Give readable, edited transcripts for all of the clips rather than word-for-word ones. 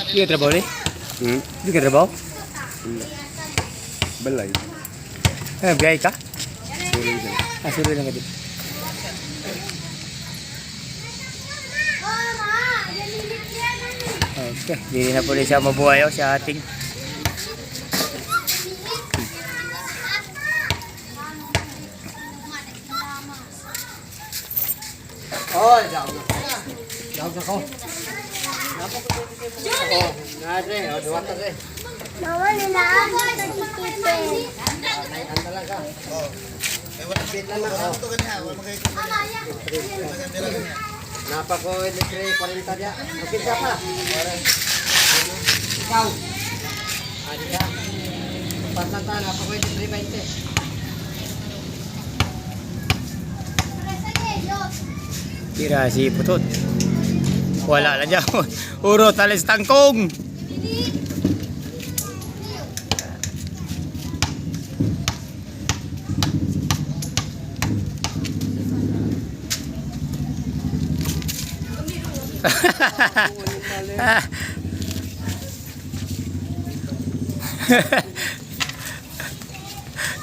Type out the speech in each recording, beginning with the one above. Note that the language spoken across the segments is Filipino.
Hindi ka trabaho, Hindi ka trabaho? Balay. Biyay ka? Sulit lang. Sulit lang ka din. Okay, hindi na po rin siya mabuhay sa ating. Oh, daog na ko. Daog na ko. Nade, duwa ta re. Mama, nila ako nagtitipid. Ay, ang talaga. Oh. Ay wala bit lang ako. Ito kanya, wala napa ko litre 40 dia. Kapit ka pa. Ikaw. Adi ka. Pasan ta napa ko litre 20. Tira si Putot. Wala na dyan. Urot alis tangkong.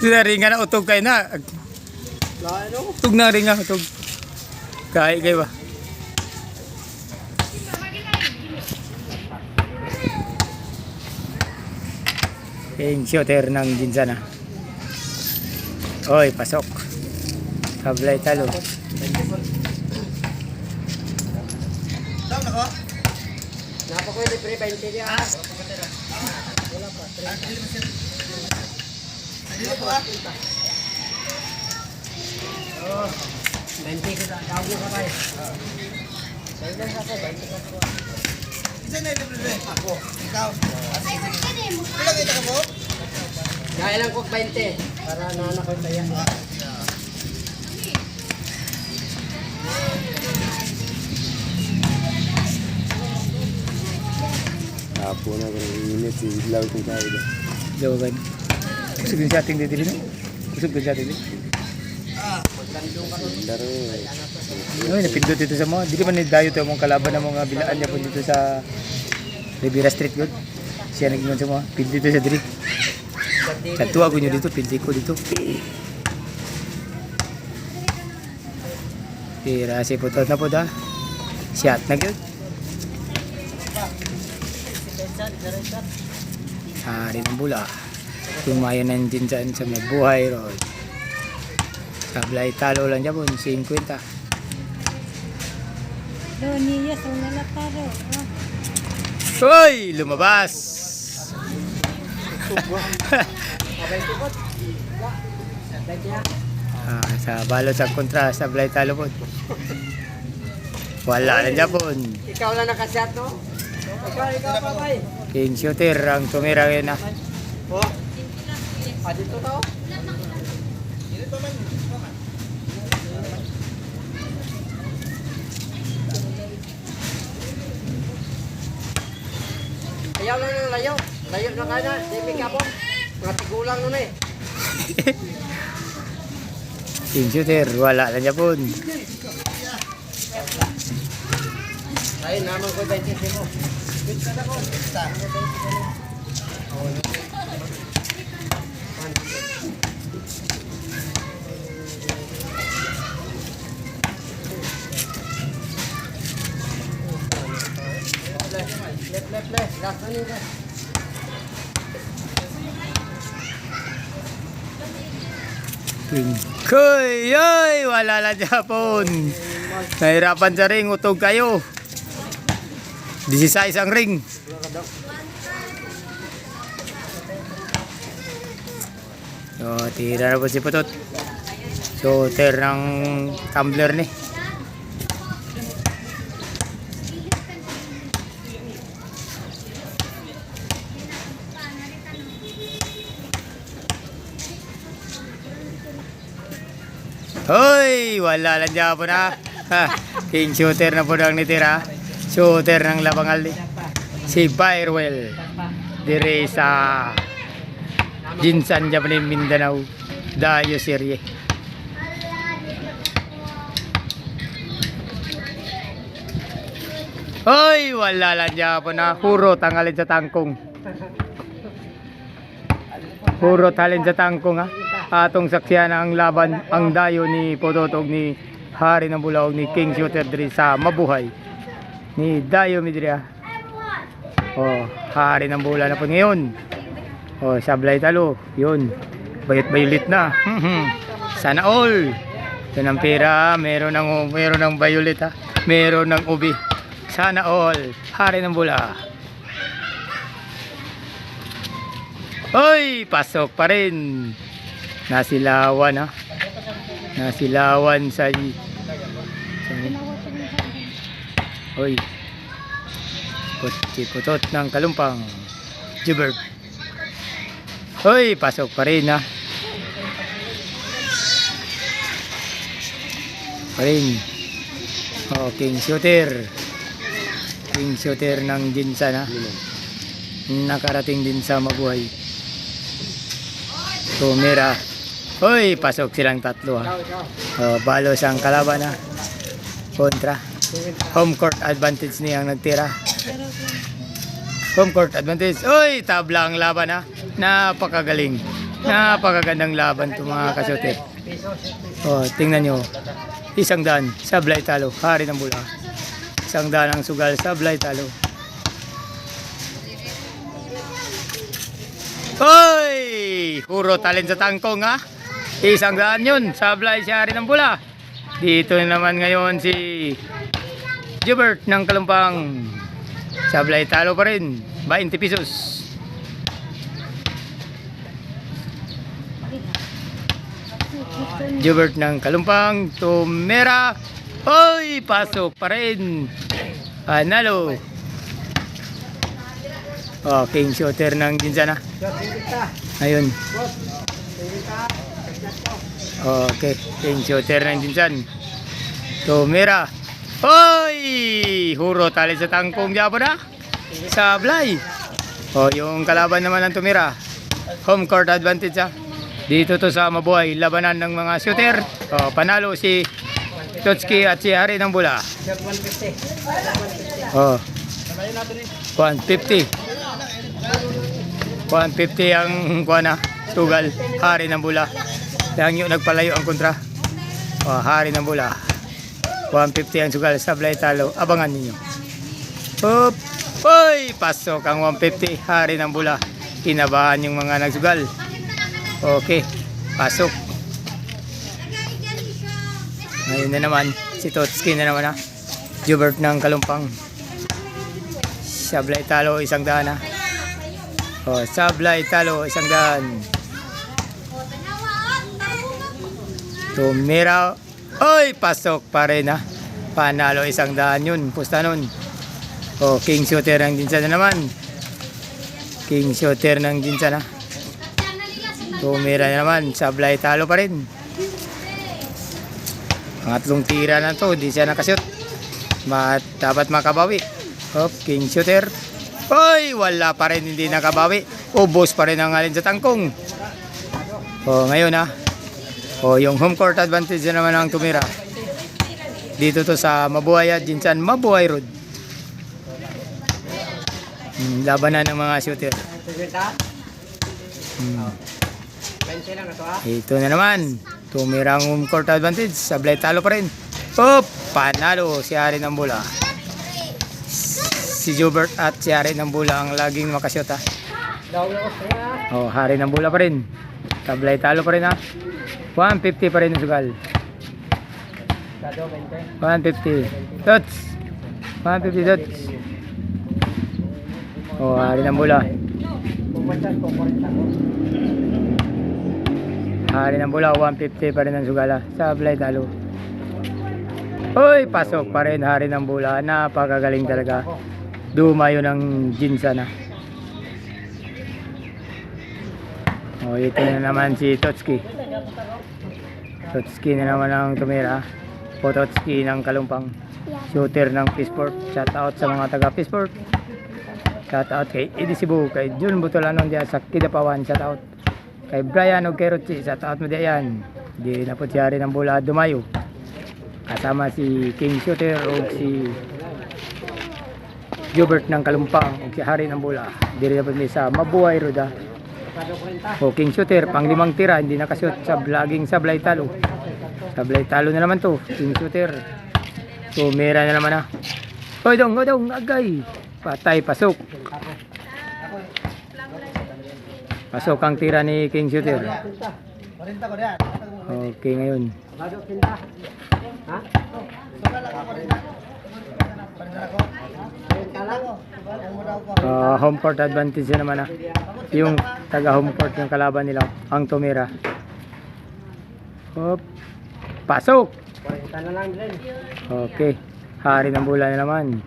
Sinaringan na utog kayo na. Utog na ringan utog. Kahit kayo ba? Yung shooter ng Ginzana. Oy, pasok. Kablay talo. Napa ko litre 20 dia. Wala pa. Dili po ah. Oh. 20 kita daog na kapay. Saya lang ako 20 ka po. Isa na libre ako. Ikaw. Ilang kita ka po? Kaya lang ko 20 para nana ko tayo. Apo na kung init, ilaw kong kaya ba? Jawaban. Kusog din sa ating dito no? Kusog din sa ating dito. Laro Ay, napindot dito sa mga. Di man dayo to mong kalaban ng mga bilaan niya po dito sa Rivera Street good. Siya nag-ingon sa mga. Pindot dito sa diri. Sa tuwa ko nyo dito, pindot ko dito. Tira si Putot na po da. Shot na good. Hari ng bula. Tumayo na din dyan sa may buhay road. Sablay talo lang dyan po, 50. Doniya, so nalataro. Hoy! Lumabas! Sa balot sa kontra, sablay talo po. Wala lang dyan po. Ikaw lang nakasyat no? Ikaw pa bay. King shooter ang tumira ngayon na. Oh. Dito to. Dito pa man. Ayaw lang ng layo. Layo na kanya. Demi ka po. Mga tigulang nun eh. King shooter, wala lang dyan po. Ay, naman ko 20 mo. Bit ka na ko. Basta. Left. Last na nyo guys. Koy, yoy, wala lang dyan po. Nahirapan sa ring, utog kayo. 16 ang ring. So, tira na po si Putot. Shooter ng tumbler ni. Hoy, wala lang dyan po na. King shooter na po ang nitira. Shooter ng Labangal ni. Si Firewell. Dire sa Jinsan Japanese Mindanao Dayo Serie. Hoy, wala lang Japon na huro tangalin sa tangkong. Huro talin sa tangkong ha. Atong saksyan ang laban ang dayo ni Pototog ni Hari ng Bulaw ni King Shooter diri sa mabuhay ni Dayo Midria. Oh, Hari ng Bula na po ngayon. Oh, sablay talo. Yun. Bayot-bayolit na. Sana all. Yan ang pera. Meron ng violet ha. Meron ng ubi. Sana all. Hari ng Bula. Hoy, pasok pa rin. Nasilawan ha. Nasilawan sa Hoy. Putot ng kalumpang. Jubert. Hoy, pasok pa rin ha. Pa rin. Oh, King Shooter. King Shooter ng Jinsan ha. Nakarating din sa mabuhay. Tumira. Hoy, pasok silang tatlo ha. Oh, balos ang kalaban ha. Kontra. Home court advantage niyang nagtira. Home court advantage. Hoy, tabla ang laban ha. Napakagaling. Napakagandang laban to mga kasote. Oh, tingnan nyo. 100 sablay talo. Hari ng Bula. 100 ang sugal sablay talo. Hoy! Huro talent sa tangkong ha. 100 yun. Sablay si Hari ng Bula. Dito naman ngayon si Jubert ng Kalumpang. Sablay talo pa rin. 20 pesos. Jubert ng Kalumpang. Tumera. Hoy! Pasok pa rin. Panalo. Oh, King Shooter ng Jinsan ha. Ayun. Okay, King Shooter ng Jinsan. Tumira. Hoy! Huro tali sa tangkong Japon ha. Sablay. Oh, yung kalaban naman ng tumira. Home court advantage ha. Dito to sa mabuhay. Labanan ng mga shooter. Oh, panalo si Totski at si Hari ng Bula. Oh. 150. 150 ang kuana. Sugal. Hari ng Bula. Dahil yung nagpalayo ang kontra. Oh, Hari ng Bula. 150 ang sugal. Sablay talo. Abangan ninyo. Hop. Hoy! Pasok ang 150. Hari ng Bula. Kinabahan yung mga nagsugal. Okay. Pasok. Ngayon na naman. Si Totski na naman ha. Jubert ng Kalumpang. Sablay talo. 100 ha. Oh, sablay talo. 100. Tumira. Oy, pasok pa rin ha. Panalo 100 yun. Pusta nun. Oh, King Shooter ng Jinsan na naman. King Shooter ng Jinsan ha. Tumira na naman. Sablay talo pa rin. Pangatlong tira na to. Di siya nakashoot. Dapat makabawi. Oh, King Shooter. Oy, wala pa rin. Hindi nakabawi. Ubos pa rin ang alin sa tangkong. Oh, ngayon ha. Oh, yung home court advantage na naman ang tumira. Dito to sa Mabuhay at Jinsan Mabuhay Road. Labanan ng mga shooter. Ito na naman. Tumira ang home court advantage. Sablay talo pa rin. Oh, panalo si Hari ng Bula. Si Jubert at si Hari ng Bula ang laging makashot ha. Oh, Hari ng Bula pa rin. Sablay talo pa rin ha. 150 pa rin ang sugal. 150. Dots. 150 dots. Oh, Hari ng Bula. Hari ng Bula, 150 pa rin ang sugal. Sablay talo. Hoy, pasok pa rin Hari ng Bula. Napakagaling talaga. Dumayo ng Jinsan ha. Oh, ito na naman si Totski. Totski na naman ang tumira. Pototski ng Kalumpang. Shooter ng Peaceport. Shout out sa mga taga Peaceport. Shout out kay Eddie Cebu, kay Jun Butolanon diyan sa Kidapawan. Shout out. Kay Brian o kay Ruchi, sa taot mo diyan. Di na po siyari ng bola dumayo. Kasama si King Shooter o si Jobert ng Kalumpang o si Hari ng bola. Di rin na po sa Mabuhay Roda. O King Shooter, pang 5 tira, hindi nakashoot sa vlogging Sablay Talo. Sablay Talo na naman to, King Shooter. Tumira na naman na. Hoy dong, agay. Patay, pasok. Pasok ang tira ni King Shooter. Okay ngayon. Home court advantage na naman yung taga home court yung kalaban nila ang tumira. Hop. Pasok. Okay. Hari ng bola na naman.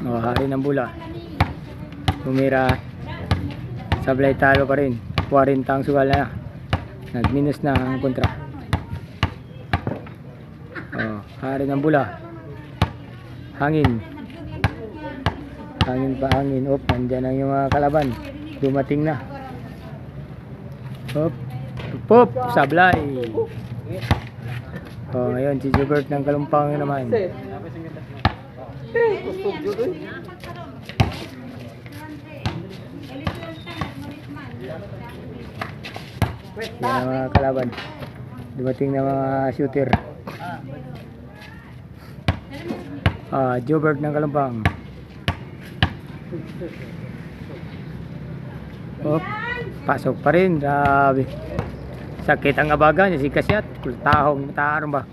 Hari ng bola. Tumira. Sablay Talo pa rin. 40 ang sugal na. Nag-minus na ang kontra. Hari ng bola. Hangin. Hangin pa hangin. Nandyan na yung mga kalaban. Dumating na. Pop. Sablay. Ngayon si Jobert ng Kalumpang naman. Yan ang mga kalaban. Dumating na mga shooter. Jobert ng Kalumpang. Pasok pa rin. Grabe. Sakit ang abaga niya si Kasyat. Kultahong mataarong ba.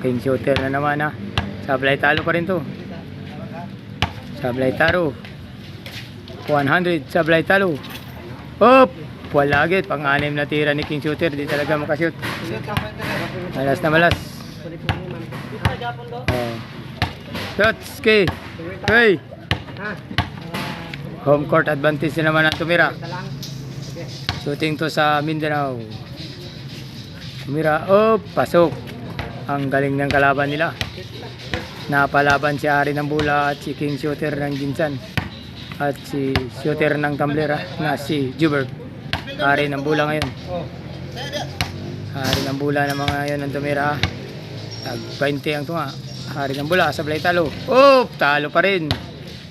King Shooter na naman Sablay Talo pa rin to. Sablay Talo 100 Sablay Talo. Wala agad. Pang-anim na tira ni King Shooter. Di talaga makashoot. Malas na malas. Shotski. Hey. Home court advantage na naman ang tumira. Shooting to sa Mindanao. Tumira. Pasok. Ang galing ng kalaban nila. Napalaban si Hari ng bola at si King Shooter ng Ginsan. At si Shooter ng Tamblera na si Jubert. Hari ng bola ngayon. Hari ng bola ng mga ngayon ang tumira. Tag 20 ang tunga. Hari ng bola, Sablay Talo. Talo pa rin.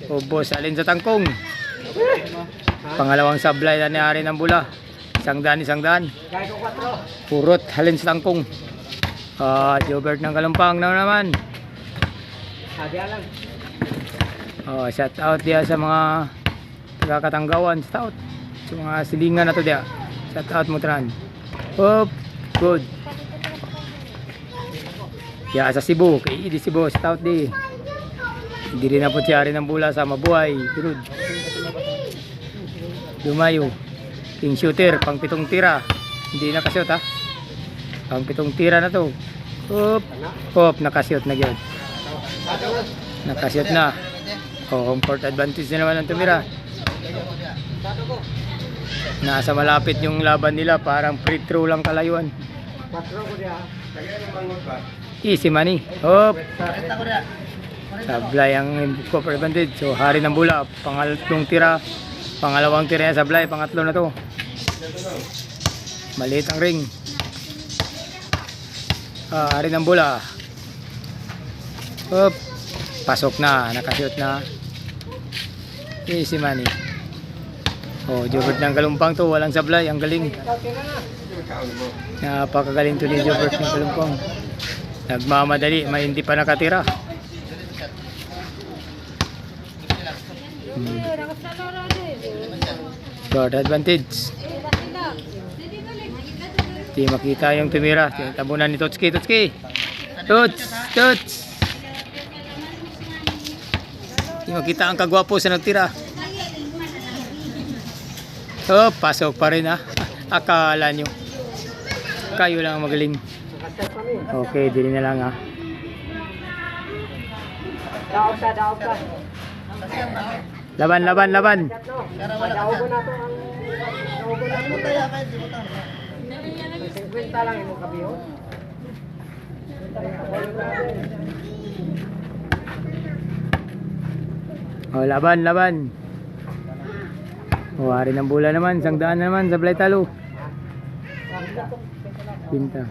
Ubos, alin sa tangkong. Pangalawang sablay na ni Hari ng bola. Isang daan. Purot, halin sa tangkong. Jobert ng Kalumpang na naman. Shout out dia sa mga taga-Katanggawan. Shout out sa mga silingan na to dia. Shout out mo tran. Good. Sa Cebu, kay Idi Cebu, shout out di. Hindi rin na po si Hari ng bola sa Mabuhay. Durud. Dumayo. King Shooter, pang 7 tira. Hindi nakashoot Pang 7 tira na to. Nakashoot na gyud. Nakashoot na. Home court advantage na naman ang tumira. Nasa malapit yung laban nila, parang free throw lang kalayuan. Easy money. Sablay ang court advantage. So Hari ng bola, pangalawang tira niya Sablay, pangatlo na to. Maliit ang ring. Hari ng bola. Pasok na, nakashoot na. Easy money. Jobert ng Kalumpang to, walang sablay, ang galing. Napakagaling to ni Jobert ng Kalumpang. Nagmamadali, may hindi pa nakatira. Short advantage. Di makita yung tumira. Tabunan ni Totski. Di makita ang kagwapo sa nagtira. Pasok pa rin Akala nyo kayo lang magaling. Okay, dili na lang Laban. 50 lang yung kabiyo. Oh, laban. Oh, hari ng bola naman, 100 na naman, sablay talo. Pinta.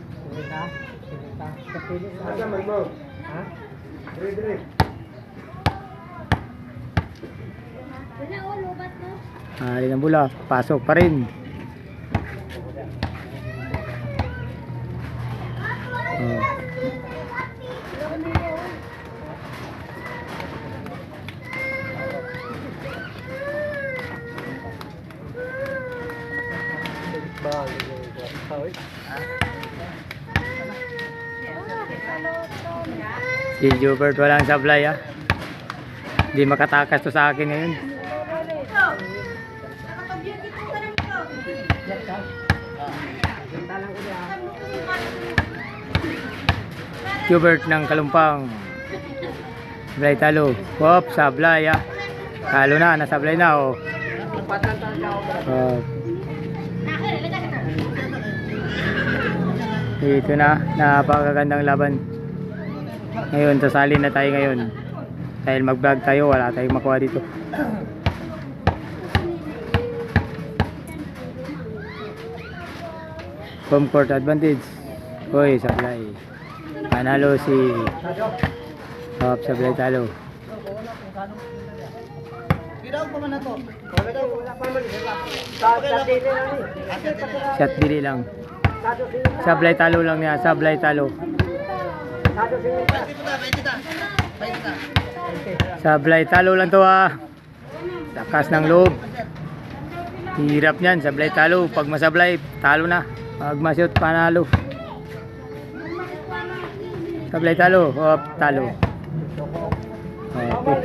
Wala o, lubat mo. Hari ng bola, pasok pa rin. Oh. Si Jubert walang sablay ah. Hindi makatakas to sa akin ngayon. Jubert ng Kalumpang. Sablay talo. Hop, sablay ah. Talo na, nasablay na oh. Oh. Ito na, napakagandang laban. Ngayon, sasali na tayo ngayon. Dahil mag-vlog tayo, wala tayong makuha dito. Home court advantage. Hoy, sablay. Panalo si Hop, sablay talo. Ginaw pa man na to. Shot dili lang. Sablay talo lang niya, sablay talo. Sablay talo lang to ah. Lakas ng loob. Hirap niyan, sablay talo. Pag masablay, talo na. Pag mashoot, panalo. Sablay talo, hop, talo. Okay.